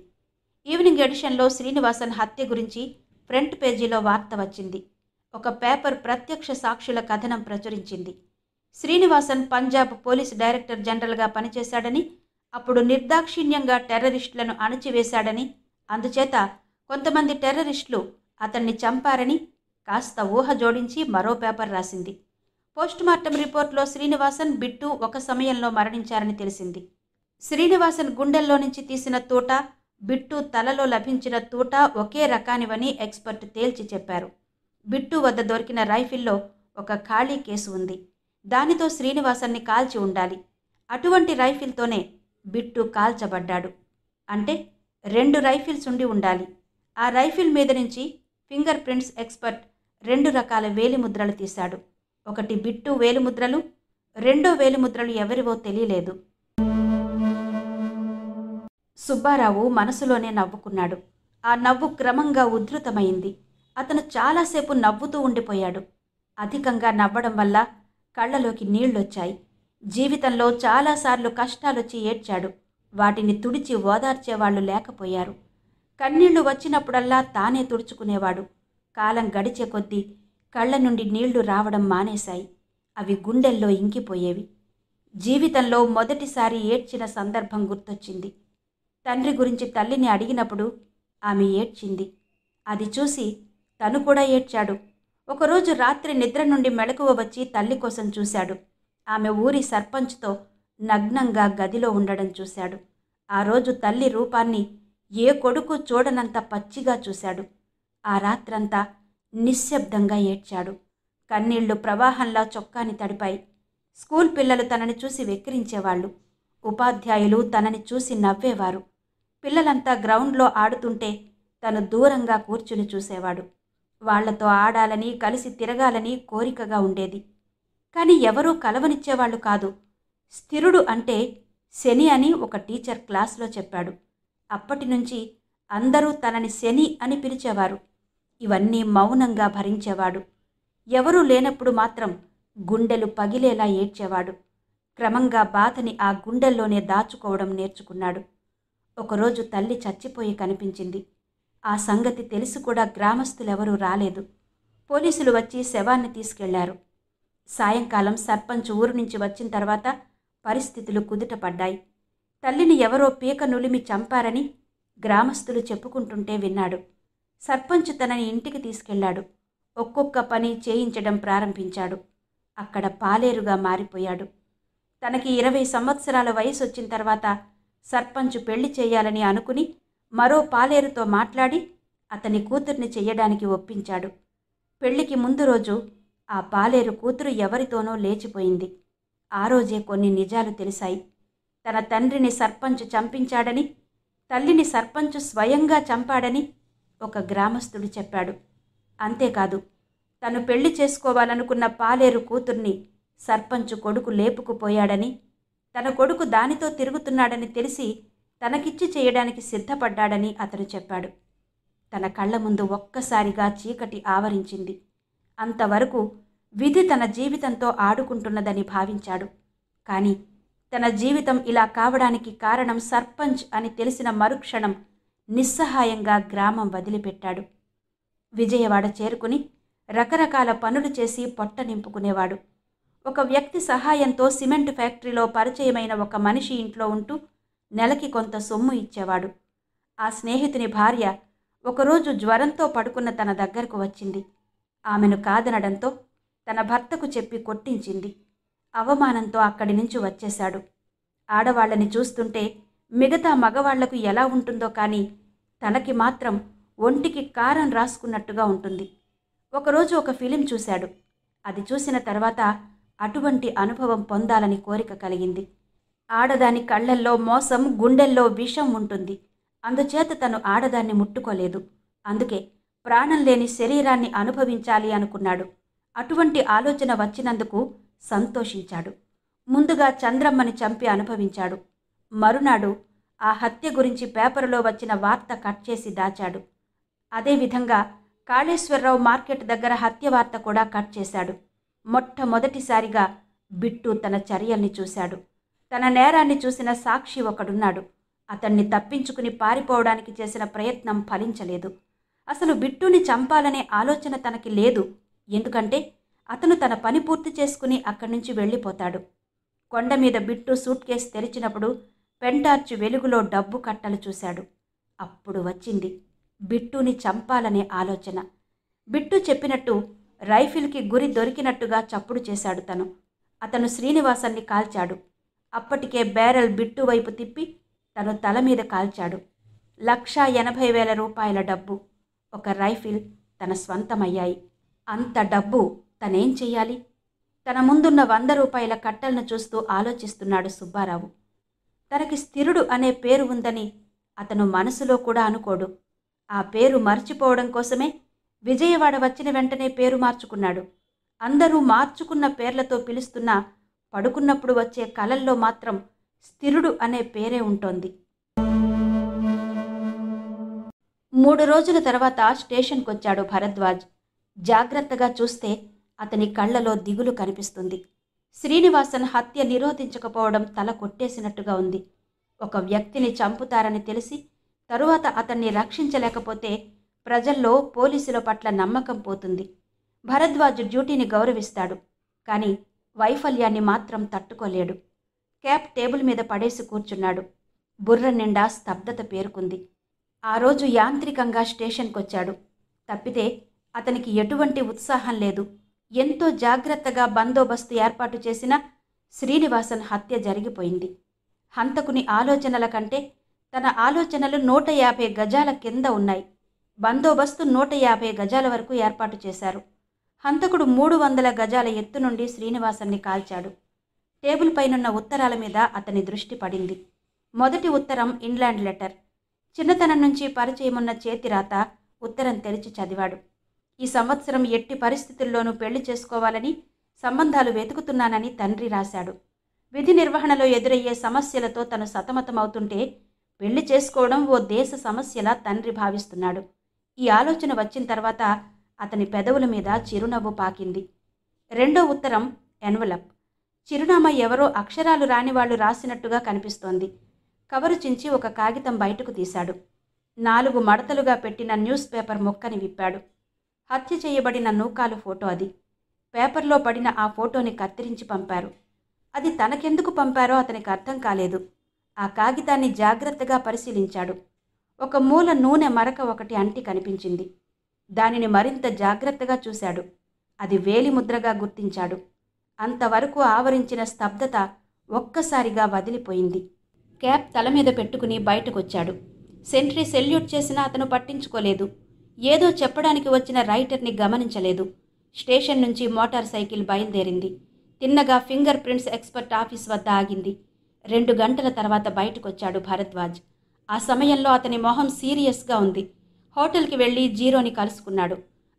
ఈవినింగ్ ఎడిషన్లో శ్రీనివాసన్ హత్య గురించి ఫ్రంట్ పేజీలో వార్త వచ్చింది. ఒక పేపర్ ప్రత్యక్ష సాక్షుల కథనం ప్రచురించింది. శ్రీనివాసన్ పంజాబ్ పోలీస్ డైరెక్టర్ జనరల్గా పనిచేశాడని, అప్పుడు నిర్దాక్షిణ్యంగా టెర్రరిస్టులను అణచివేశాడని, అందుచేత కొంతమంది టెర్రరిస్టులు అతన్ని చంపారని కాస్త ఊహ జోడించి మరో పేపర్ రాసింది. పోస్టుమార్టం రిపోర్ట్లో శ్రీనివాసన్, బిట్టూ ఒక సమయంలో మరణించారని తెలిసింది. శ్రీనివాసన్ గుండెల్లో నుంచి తీసిన తూట, బిట్టూ తలలో లభించిన తూట ఒకే రకానివని ఎక్స్పర్ట్ తేల్చి చెప్పారు. బిట్టూ వద్ద దొరికిన రైఫిల్లో ఒక ఖాళీ కేసు ఉంది. దానితో శ్రీనివాసన్ని కాల్చి ఉండాలి. అటువంటి రైఫిల్తోనే బిట్టూ కాల్చబడ్డాడు. అంటే 2 రైఫిల్స్ ఉండి ఉండాలి. ఆ రైఫిల్ మీద నుంచి ఫింగర్ ప్రింట్స్ ఎక్స్పర్ట్ 2 రకాల వేలిముద్రలు తీశాడు. ఒకటి బిట్టూ వేలిముద్రలు, రెండో వేలిముద్రలు ఎవరివో తెలియలేదు. సుబ్బారావు మనసులోనే నవ్వుకున్నాడు. ఆ నవ్వు క్రమంగా ఉధృతమైంది. అతను చాలాసేపు నవ్వుతూ ఉండిపోయాడు. అధికంగా నవ్వడం వల్ల కళ్ళలోకి నీళ్లొచ్చాయి. జీవితంలో చాలాసార్లు కష్టాలొచ్చి ఏడ్చాడు. వాటిని తుడిచి ఓదార్చేవాళ్లు లేకపోయారు. కన్నీళ్లు వచ్చినప్పుడల్లా తానే తుడుచుకునేవాడు. కాలం గడిచే కొద్దీ కళ్ళ నుండి నీళ్లు రావడం మానేశాయి. అవి గుండెల్లో ఇంకిపోయేవి. జీవితంలో మొదటిసారి ఏడ్చిన సందర్భం గుర్తొచ్చింది. తండ్రి గురించి తల్లిని అడిగినప్పుడు ఆమె ఏడ్చింది. అది చూసి తను కూడా ఏడ్చాడు. ఒకరోజు రాత్రి నిద్ర నుండి మెలకువ వచ్చి తల్లి కోసం చూశాడు. ఆమె ఊరి సర్పంచ్తో నగ్నంగా గదిలో ఉండడం చూశాడు. ఆ రోజు తల్లి రూపాన్ని ఏ కొడుకు చూడనంత పచ్చిగా చూశాడు. ఆ రాత్రంతా నిశ్శబ్దంగా ఏడ్చాడు. కన్నీళ్లు ప్రవాహంలా చొక్కాని తడిపాయి. స్కూల్ పిల్లలు తనని చూసి వెక్కిరించేవాళ్ళు. ఉపాధ్యాయులు తనని చూసి నవ్వేవారు. పిల్లలంతా గ్రౌండ్లో ఆడుతుంటే తను దూరంగా కూర్చుని చూసేవాడు. వాళ్లతో ఆడాలని, కలిసి తిరగాలని కోరికగా ఉండేది. కానీ ఎవరూ కలవనిచ్చేవాళ్లు కాదు. స్థిరుడు అంటే శని అని ఒక టీచర్ క్లాస్లో చెప్పాడు. అప్పటి నుంచి అందరూ తనని శని అని పిలిచేవారు. ఇవన్నీ మౌనంగా భరించేవాడు. ఎవరూ లేనప్పుడు మాత్రం గుండెలు పగిలేలా ఏడ్చేవాడు. క్రమంగా బాధని ఆ గుండెల్లోనే దాచుకోవడం నేర్చుకున్నాడు. ఒకరోజు తల్లి చచ్చిపోయి కనిపించింది. ఆ సంగతి తెలిసి కూడా గ్రామస్తులెవరూ రాలేదు. పోలీసులు వచ్చి శవాన్ని తీసుకెళ్లారు. సాయంకాలం సర్పంచ్ ఊరు నుంచి వచ్చిన తర్వాత పరిస్థితులు కుదుటపడ్డాయి. తల్లిని ఎవరో పీక నులిమి చంపారని గ్రామస్తులు చెప్పుకుంటుంటే విన్నాడు. సర్పంచ్ తనని ఇంటికి తీసుకెళ్లాడు. ఒక్కొక్క పని చేయించడం ప్రారంభించాడు. అక్కడ పాలేరుగా మారిపోయాడు. తనకి 20 సంవత్సరాల వయసు వచ్చిన తర్వాత సర్పంచ్ పెళ్లి చేయాలని అనుకుని మరో పాలేరుతో మాట్లాడి అతని కూతుర్ని చెయ్యడానికి ఒప్పించాడు. పెళ్లికి ముందు రోజు ఆ పాలేరు కూతురు ఎవరితోనో లేచిపోయింది. ఆ రోజే కొన్ని నిజాలు తెలిసాయి. తన తండ్రిని సర్పంచ్ చంపించాడని, తల్లిని సర్పంచ్ స్వయంగా చంపాడని ఒక గ్రామస్తుడు చెప్పాడు. అంతేకాదు, తను పెళ్లి చేసుకోవాలనుకున్న పాలేరు కూతుర్ని సర్పంచ్ కొడుకు లేపుకుపోయాడని, తన కొడుకు దానితో తిరుగుతున్నాడని తెలిసి తనకిచ్చి చేయడానికి సిద్ధపడ్డాడని అతను చెప్పాడు. తన కళ్ళ ముందు ఒక్కసారిగా చీకటి ఆవరించింది. అంతవరకు విధి తన జీవితంతో ఆడుకుంటున్నదని భావించాడు. కానీ తన జీవితం ఇలా కావడానికి కారణం సర్పంచ్ అని తెలిసిన మరుక్షణం నిస్సహాయంగా గ్రామం వదిలిపెట్టాడు. విజయవాడ చేరుకుని రకరకాల పనులు చేసి పొట్ట నింపుకునేవాడు. ఒక వ్యక్తి సహాయంతో సిమెంట్ ఫ్యాక్టరీలో పరిచయమైన ఒక మనిషి ఇంట్లో ఉంటూ నెలకి కొంత సొమ్ము ఇచ్చేవాడు. ఆ స్నేహితుని భార్య ఒకరోజు జ్వరంతో పడుకున్న తన దగ్గరకు వచ్చింది. ఆమెను కాదనడంతో తన భర్తకు చెప్పి కొట్టించింది. అవమానంతో అక్కడి నుంచి వచ్చేశాడు. ఆడవాళ్లని చూస్తుంటే మిగతా మగవాళ్లకు ఎలా ఉంటుందో కానీ తనకి మాత్రం ఒంటికి కారం రాసుకున్నట్టుగా ఉంటుంది. ఒకరోజు ఒక ఫిలిం చూశాడు. అది చూసిన తర్వాత అటువంటి అనుభవం పొందాలని కోరిక కలిగింది. ఆడదాని కళ్ళల్లో మోసం, గుండెల్లో విషం ఉంటుంది. అందుచేత తను ఆడదాన్ని ముట్టుకోలేదు. అందుకే ప్రాణం లేని శరీరాన్ని అనుభవించాలి అనుకున్నాడు. అటువంటి ఆలోచన వచ్చినందుకు సంతోషించాడు. ముందుగా చంద్రమ్మని చంపి అనుభవించాడు. మరునాడు ఆ హత్య గురించి పేపరులో వచ్చిన వార్త కట్ చేసి దాచాడు. అదేవిధంగా కాళేశ్వరరావు మార్కెట్ దగ్గర హత్య వార్త కూడా కట్ చేశాడు. మొట్టమొదటిసారిగా బిట్టు తన చర్యల్ని చూశాడు. తన నేరాన్ని చూసిన సాక్షి ఒకడున్నాడు. అతన్ని తప్పించుకుని పారిపోవడానికి చేసిన ప్రయత్నం ఫలించలేదు. అసలు బిట్టుని చంపాలనే ఆలోచన తనకి లేదు. ఎందుకంటే అతను తన పని పూర్తి చేసుకుని అక్కడి నుంచి వెళ్ళిపోతాడు. కొండ మీద బిట్టు సూట్ కేసు తెరిచినప్పుడు పెంటార్చి వెలుగులో డబ్బు కట్టలు చూశాడు. అప్పుడు వచ్చింది బిట్టుని చంపాలనే ఆలోచన. బిట్టు చెప్పినట్టు రైఫిల్కి గురి దొరికినట్టుగా చప్పుడు చేశాడు తను. అతను శ్రీనివాసన్ని కాల్చాడు. అప్పటికే బ్యారెల్ బిట్టు వైపు తిప్పి తను తల మీద కాల్చాడు. 1,80,000 రూపాయల డబ్బు, ఒక రైఫిల్ తన స్వంతమయ్యాయి. అంత డబ్బు తనేం చెయ్యాలి? తన ముందున్న 100 రూపాయల కట్టలను చూస్తూ ఆలోచిస్తున్నాడు సుబ్బారావు. తనకి స్థిరుడు అనే పేరు ఉందని అతను మనసులో కూడా అనుకోడు. ఆ పేరు మర్చిపోవడం కోసమే విజయవాడ వచ్చిన వెంటనే పేరు మార్చుకున్నాడు. అందరూ మార్చుకున్న పేర్లతో పిలుస్తున్నా పడుకున్నప్పుడు వచ్చే కలల్లో మాత్రం స్థిరుడు అనే పేరే ఉంటోంది. 3 రోజుల తర్వాత స్టేషన్కొచ్చాడు భరద్వాజ్. జాగ్రత్తగా చూస్తే అతని కళ్ళలో దిగులు కనిపిస్తుంది. శ్రీనివాసన్ హత్య నిరోధించకపోవడం తల కొట్టేసినట్టుగా ఉంది. ఒక వ్యక్తిని చంపుతారని తెలిసి తరువాత అతన్ని రక్షించలేకపోతే ప్రజల్లో పోలీసుల పట్ల నమ్మకం పోతుంది. భరద్వాజ్ డ్యూటీని గౌరవిస్తాడు, కానీ వైఫల్యాన్ని మాత్రం తట్టుకోలేడు. క్యాప్ టేబుల్ మీద పడేసి కూర్చున్నాడు. బుర్ర నిండా స్తబ్దత పేరుకుంది. ఆ రోజు యాంత్రికంగా స్టేషన్కొచ్చాడు. తప్పితే అతనికి ఎటువంటి ఉత్సాహం లేదు. ఎంతో జాగ్రత్తగా బందోబస్తు ఏర్పాటు చేసిన శ్రీనివాసన్ హత్య జరిగిపోయింది. హంతకుని ఆలోచనల కంటే తన ఆలోచనలు 150 గజాల కింద ఉన్నాయి. బందోబస్తు 150 గజాల వరకు ఏర్పాటు చేశారు. హంతకుడు 300 గజాల ఎత్తు నుండి శ్రీనివాసన్ని కాల్చాడు. టేబుల్ పైనున్న ఉత్తరాల మీద అతని దృష్టి పడింది. మొదటి ఉత్తరం ఇంగ్లాండ్ లెటర్. చిన్నతనం నుంచి పరిచయమున్న చేతిరాత. ఉత్తరం తెరిచి చదివాడు. ఈ సంవత్సరం ఎట్టి పరిస్థితుల్లోనూ పెళ్లి చేసుకోవాలని, సంబంధాలు వెతుకుతున్నానని తండ్రి రాశాడు. విధి నిర్వహణలో ఎదురయ్యే సమస్యలతో తను సతమతమవుతుంటే పెళ్లి చేసుకోవడం ఓ దేశ సమస్యలా తండ్రి భావిస్తున్నాడు. ఈ ఆలోచన వచ్చిన తర్వాత అతని పెదవుల మీద చిరునవ్వు పాకింది. రెండో ఉత్తరం ఎన్వలప్. చిరునామా ఎవరో అక్షరాలు రానివాళ్లు రాసినట్టుగా కనిపిస్తోంది. కవరు చించి ఒక కాగితం బయటకు తీశాడు. 4 మడతలుగా పెట్టిన న్యూస్ పేపర్ మొక్కని విప్పాడు. హత్య చేయబడిన నూకాలు ఫోటో అది. పేపర్లో పడిన ఆ ఫోటోని కత్తిరించి పంపారు. అది తనకెందుకు పంపారో అతనికి అర్థం కాలేదు. ఆ కాగితాన్ని జాగ్రత్తగా పరిశీలించాడు. ఒక మూల నూనె మరక ఒకటి అంటి కనిపించింది. దానిని మరింత జాగ్రత్తగా చూశాడు. అది వేలిముద్రగా గుర్తించాడు. అంతవరకు ఆవరించిన స్తబ్దత ఒక్కసారిగా వదిలిపోయింది. క్యాప్ తల మీద పెట్టుకుని బయటకొచ్చాడు. సెంట్రీ సెల్యూట్ చేసినా అతను పట్టించుకోలేదు. ఏదో చెప్పడానికి వచ్చిన రైటర్ని గమనించలేదు. స్టేషన్ నుంచి మోటార్ సైకిల్ బయలుదేరింది. తిన్నగా ఫింగర్ ప్రింట్స్ ఎక్స్పర్ట్ ఆఫీస్ వద్ద ఆగింది. 2 గంటల తర్వాత బయటకొచ్చాడు భరద్వాజ్. ఆ సమయంలో అతని మొహం సీరియస్గా ఉంది. హోటల్కి వెళ్ళి జీరోని కలుసుకున్నాడు.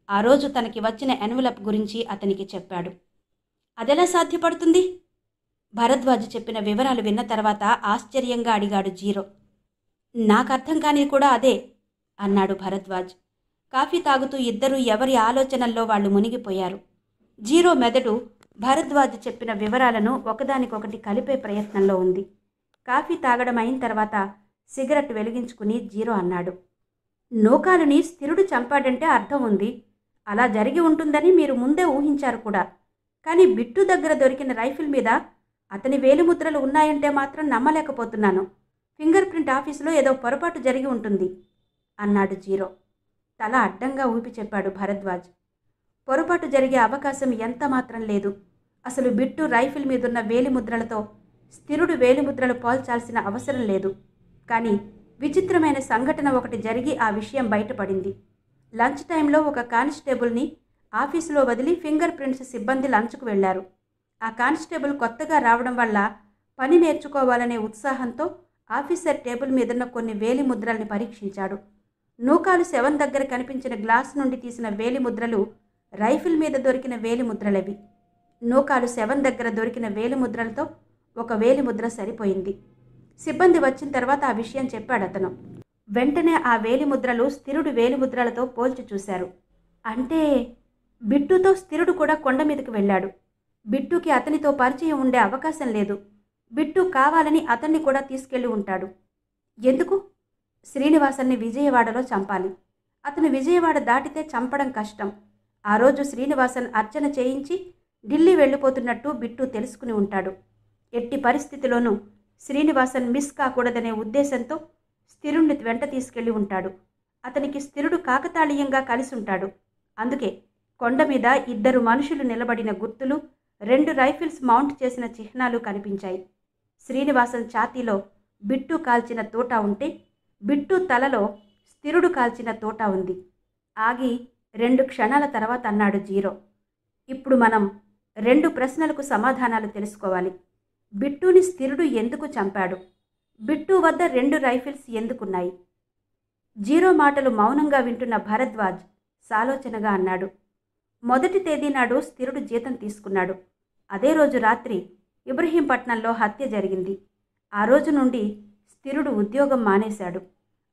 ఆ రోజు తనకి వచ్చిన ఎన్వలప్ గురించి అతనికి చెప్పాడు. అదెలా సాధ్యపడుతుంది? భరద్వాజ్ చెప్పిన వివరాలు విన్న తర్వాత ఆశ్చర్యంగా అడిగాడు జీరో. నాకర్థం కానిది కూడా అదే అన్నాడు భరద్వాజ్. కాఫీ తాగుతూ ఇద్దరూ ఎవరి ఆలోచనల్లో వాళ్ళు మునిగిపోయారు. జీరో మెదడు భరద్వాజ్ చెప్పిన వివరాలను ఒకదానికొకటి కలిపే ప్రయత్నంలో ఉంది. కాఫీ తాగడం అయిన తర్వాత సిగరెట్ వెలిగించుకుని జీరో అన్నాడు. నూకాలుని స్థిరుడు చంపాడంటే అర్థం ఉంది. అలా జరిగి ఉంటుందని మీరు ముందే ఊహించారు కూడా. కానీ బిట్టు దగ్గర దొరికిన రైఫిల్ మీద అతని వేలిముద్రలు ఉన్నాయంటే మాత్రం నమ్మలేకపోతున్నాను. ఫింగర్ ప్రింట్ ఆఫీసులో ఏదో పొరపాటు జరిగి ఉంటుంది అన్నాడు జీరో. తల అడ్డంగా ఊపి చెప్పాడు భరద్వాజ్. పొరపాటు జరిగే అవకాశం ఎంత మాత్రం లేదు. అసలు బిట్టు రైఫిల్ మీదున్న వేలిముద్రలతో స్థిరుడు వేలిముద్రలు పోల్చాల్సిన అవసరం లేదు. కానీ విచిత్రమైన సంఘటన ఒకటి జరిగి ఆ విషయం బయటపడింది. లంచ్ టైంలో ఒక కానిస్టేబుల్ని ఆఫీసులో వదిలి ఫింగర్ ప్రింట్స్ సిబ్బంది లంచ్కు వెళ్లారు. ఆ కానిస్టేబుల్ కొత్తగా రావడం వల్ల పని నేర్చుకోవాలనే ఉత్సాహంతో ఆఫీసర్ టేబుల్ మీదున్న కొన్ని వేలిముద్రల్ని పరీక్షించాడు. నూకాలు శవం దగ్గర కనిపించిన గ్లాస్ నుండి తీసిన వేలిముద్రలు రైఫిల్ మీద దొరికిన వేలిముద్రలవి. నూకాలు శవం దగ్గర దొరికిన వేలిముద్రలతో ఒక వేలిముద్ర సరిపోయింది. సిబ్బంది వచ్చిన తర్వాత ఆ విషయం చెప్పాడతను. వెంటనే ఆ వేలిముద్రలు స్థిరుడు వేలిముద్రలతో పోల్చి చూశారు. అంటే బిట్టుతో స్థిరుడు కూడా కొండ మీదకి వెళ్ళాడు. బిట్టుకి అతనితో పరిచయం ఉండే అవకాశం లేదు. బిట్టు కావాలని అతన్ని కూడా తీసుకెళ్లి ఉంటాడు. ఎందుకు? శ్రీనివాసన్ని విజయవాడలో చంపాలి. అతను విజయవాడ దాటితే చంపడం కష్టం. ఆ రోజు శ్రీనివాసన్ అర్చన చేయించి ఢిల్లీ వెళ్ళిపోతున్నట్టు బిట్టు తెలుసుకుని ఉంటాడు. ఎట్టి పరిస్థితిలోనూ శ్రీనివాసన్ మిస్ కాకూడదనే ఉద్దేశంతో స్థిరుణ్ణి వెంట తీసుకెళ్లి ఉంటాడు. అతనికి స్థిరుడు కాకతాళీయంగా కలిసి ఉంటాడు. అందుకే కొండ మీద 2 మనుషులు నిలబడిన గుర్తులు, 2 రైఫిల్స్ మౌంట్ చేసిన చిహ్నాలు కనిపించాయి. శ్రీనివాసన్ ఛాతీలో బిట్టు కాల్చిన తోటా ఉంటే బిట్టు తలలో స్థిరుడు కాల్చిన తోటా ఉంది. ఆగి 2 క్షణాల తర్వాత అన్నాడు జీరో. ఇప్పుడు మనం 2 ప్రశ్నలకు సమాధానాలు తెలుసుకోవాలి. బిట్టుని స్థిరుడు ఎందుకు చంపాడు? బిట్టు వద్ద 2 రైఫిల్స్ ఎందుకున్నాయి? జీరో మాటలు మౌనంగా వింటున్న భరద్వాజ్ సాలోచనగా అన్నాడు. మొదటి తేదీ నాడు స్థిరుడు జీతం తీసుకున్నాడు. అదే రోజు రాత్రి ఇబ్రహీంపట్నంలో హత్య జరిగింది. ఆ రోజు నుండి స్థిరుడు ఉద్యోగం మానేశాడు.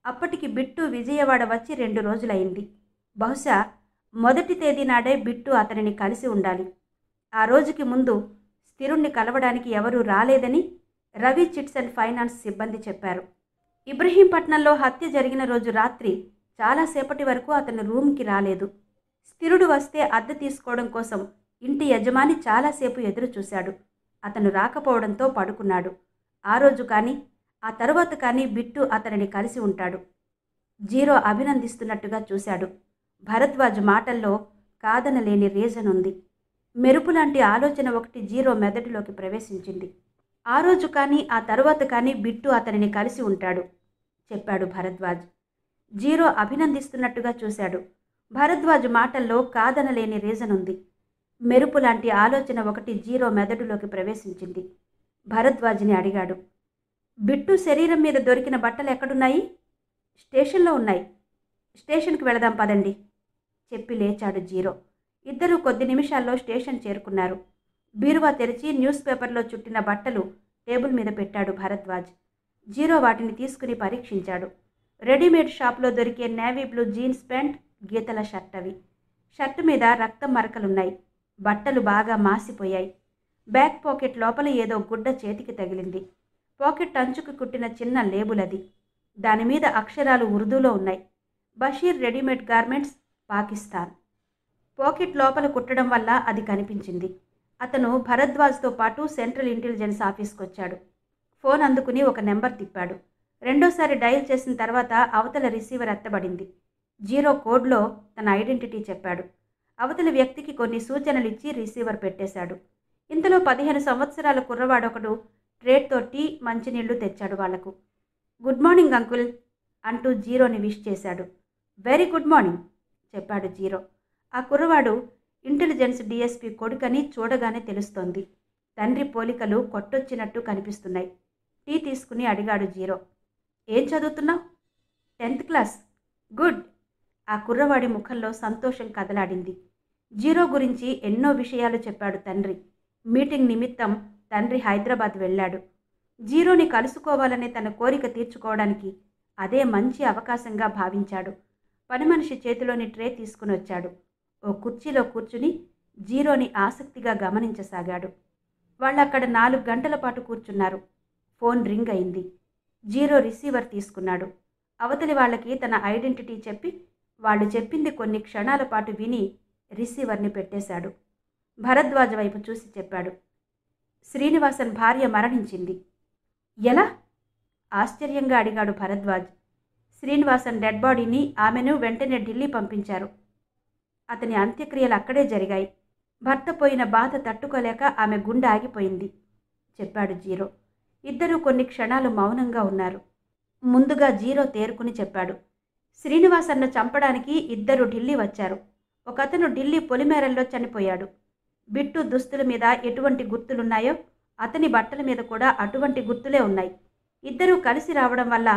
అప్పటికి బిట్టు విజయవాడ వచ్చి 2 రోజులైంది. బహుశా మొదటి తేదీ నాడే బిట్టు అతనిని కలిసి ఉండాలి. ఆ రోజుకి ముందు స్థిరుణ్ణి కలవడానికి ఎవరూ రాలేదని రవి చిట్స్ అండ్ ఫైనాన్స్ సిబ్బంది చెప్పారు. ఇబ్రహీంపట్నంలో హత్య జరిగిన రోజు రాత్రి చాలాసేపటి వరకు అతను రూమ్కి రాలేదు. స్థిరుడు వస్తే అద్దె తీసుకోవడం కోసం ఇంటి యజమాని చాలాసేపు ఎదురు చూశాడు. అతను రాకపోవడంతో పడుకున్నాడు. ఆ రోజు కానీ ఆ తరువాత కానీ బిట్టు అతనిని కలిసి ఉంటాడు. జీరో అభినందిస్తున్నట్టుగా చూశాడు. భరద్వాజ్ మాటల్లో కాదనలేని రీజన్ ఉంది. మెరుపులాంటి ఆలోచన ఒకటి జీరో మెదడులోకి ప్రవేశించింది. ఆ రోజు కానీ ఆ తరువాత కానీ బిట్టు అతనిని కలిసి ఉంటాడు చెప్పాడు భరద్వాజ్. జీరో అభినందిస్తున్నట్టుగా చూశాడు. భరద్వాజ్ మాటల్లో కాదనలేని రీజన్ ఉంది. మెరుపు లాంటి ఆలోచన ఒకటి జీరో మెదడులోకి ప్రవేశించింది. భరద్వాజ్ని అడిగాడు. బిట్టు శరీరం మీద దొరికిన బట్టలు ఎక్కడున్నాయి? స్టేషన్లో ఉన్నాయి. స్టేషన్కి వెళదాం పదండి చెప్పి లేచాడు జీరో. ఇద్దరూ కొద్ది నిమిషాల్లో స్టేషన్ చేరుకున్నారు. బీరువా తెరిచి న్యూస్ పేపర్లో చుట్టిన బట్టలు టేబుల్ మీద పెట్టాడు భరద్వాజ్. జీరో వాటిని తీసుకుని పరీక్షించాడు. రెడీమేడ్ షాప్లో దొరికే నేవీ బ్లూ జీన్స్ ప్యాంట్, గీతల షర్ట్ అవి. షర్టు మీద రక్తం మరకలున్నాయి. బట్టలు బాగా మాసిపోయాయి. బ్యాక్ పాకెట్ లోపల ఏదో గుడ్డ చేతికి తగిలింది. పాకెట్ అంచుకు కుట్టిన చిన్న లేబుల్ అది. దానిమీద అక్షరాలు ఉర్దూలో ఉన్నాయి. Basheer readymade garments, Pakistan. Pocket లోపల కుట్టడం వల్ల అది కనిపించింది. అతను భరద్వాజ్తో పాటు సెంట్రల్ ఇంటెలిజెన్స్ ఆఫీస్కి వచ్చాడు. ఫోన్ అందుకుని ఒక నెంబర్ తిప్పాడు. రెండోసారి డయల్ చేసిన తర్వాత అవతల రిసీవర్ ఎత్తబడింది. జీరో కోడ్లో తన ఐడెంటిటీ చెప్పాడు. అవతలి వ్యక్తికి కొన్ని సూచనలు ఇచ్చి రిసీవర్ పెట్టేశాడు. ఇంతలో 15 సంవత్సరాల కుర్రవాడొకడు ట్రేడ్తో టీ, మంచినీళ్లు తెచ్చాడు వాళ్లకు. గుడ్ మార్నింగ్ అంకుల్ అంటూ జీరోని విష్ చేశాడు. వెరీ గుడ్ మార్నింగ్ చెప్పాడు జీరో. ఆ కుర్రవాడు ఇంటెలిజెన్స్ డిఎస్పీ కొడుకని చూడగానే తెలుస్తోంది. తండ్రి పోలికలు కొట్టొచ్చినట్టు కనిపిస్తున్నాయి. టీ తీసుకుని అడిగాడు జీరో. ఏం చదువుతున్నావు? 10th class. గుడ్. ఆ కుర్రవాడి ముఖంలో సంతోషం కదలాడింది. జీరో గురించి ఎన్నో విషయాలు చెప్పాడు తండ్రి. మీటింగ్ నిమిత్తం తండ్రి హైదరాబాద్ వెళ్ళాడు. జీరోని కలుసుకోవాలనే తన కోరిక తీర్చుకోవడానికి అదే మంచి అవకాశంగా భావించాడు. పని మనిషి చేతిలోని ట్రే తీసుకుని వచ్చాడు. ఓ కుర్చీలో కూర్చుని జీరోని ఆసక్తిగా గమనించసాగాడు. వాళ్ళక్కడ 4 గంటల పాటు కూర్చున్నారు. ఫోన్ రింగ్ అయింది. జీరో రిసీవర్ తీసుకున్నాడు. అవతలి వాళ్ళకి తన ఐడెంటిటీ చెప్పి వాళ్ళు చెప్పింది కొన్ని క్షణాల పాటు విని రిసీవర్ని పెట్టేశాడు. భరద్వాజ్ వైపు చూసి చెప్పాడు, శ్రీనివాసన్ భార్య మరణించింది. ఎలా? ఆశ్చర్యంగా అడిగాడు భరద్వాజ్. శ్రీనివాసన్ డెడ్ బాడీని ఆమెను వెంటనే ఢిల్లీ పంపించారు. అతని అంత్యక్రియలు అక్కడే జరిగాయి. భర్త పోయిన బాధ తట్టుకోలేక ఆమె గుండె ఆగిపోయింది చెప్పాడు జీరో. ఇద్దరూ కొన్ని క్షణాలు మౌనంగా ఉన్నారు. ముందుగా జీరో తేరుకుని చెప్పాడు, శ్రీనివాసన్ను చంపడానికి ఇద్దరు ఢిల్లీ వచ్చారు. ఒకతను ఢిల్లీ పొలిమేరల్లో చనిపోయాడు. బిట్టు దుస్తుల మీద ఎటువంటి గుర్తులున్నాయో అతని బట్టల మీద కూడా అటువంటి గుర్తులే ఉన్నాయి. ఇద్దరూ కలిసి రావడం వల్ల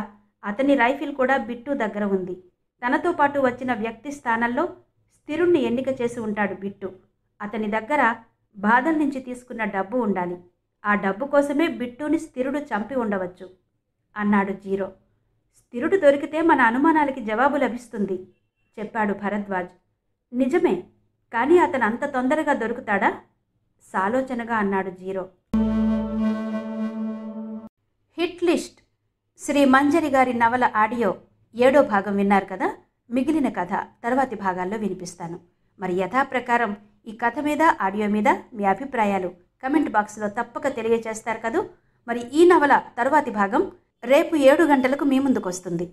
అతని రైఫిల్ కూడా బిట్టు దగ్గర ఉంది. తనతో పాటు వచ్చిన వ్యక్తి స్థానంలో స్థిరుణ్ణి ఎన్నిక చేసి ఉంటాడు బిట్టు. అతని దగ్గర బాధల నుంచి తీసుకున్న డబ్బు ఉండాలి. ఆ డబ్బు కోసమే బిట్టుని స్థిరుడు చంపి ఉండవచ్చు అన్నాడు జీరో. స్థిరుడు దొరికితే మన అనుమానాలకి జవాబు లభిస్తుంది చెప్పాడు భరద్వాజ్. నిజమే, కానీ అతను అంత తొందరగా దొరుకుతాడా? సాలోచనగా అన్నాడు జీరో. హిట్ లిస్ట్ శ్రీ మంజరి గారి నవల ఆడియో 7వ భాగం విన్నారు కదా. మిగిలిన కథ తర్వాతి భాగాల్లో వినిపిస్తాను. మరి యథాప్రకారం ఈ కథ మీద ఆడియో మీద మీ అభిప్రాయాలు కమెంట్ బాక్స్లో తప్పక తెలియజేస్తారు కదూ. మరి ఈ నవల తరువాతి భాగం రేపు 7 గంటలకు మీ ముందుకు వస్తుంది.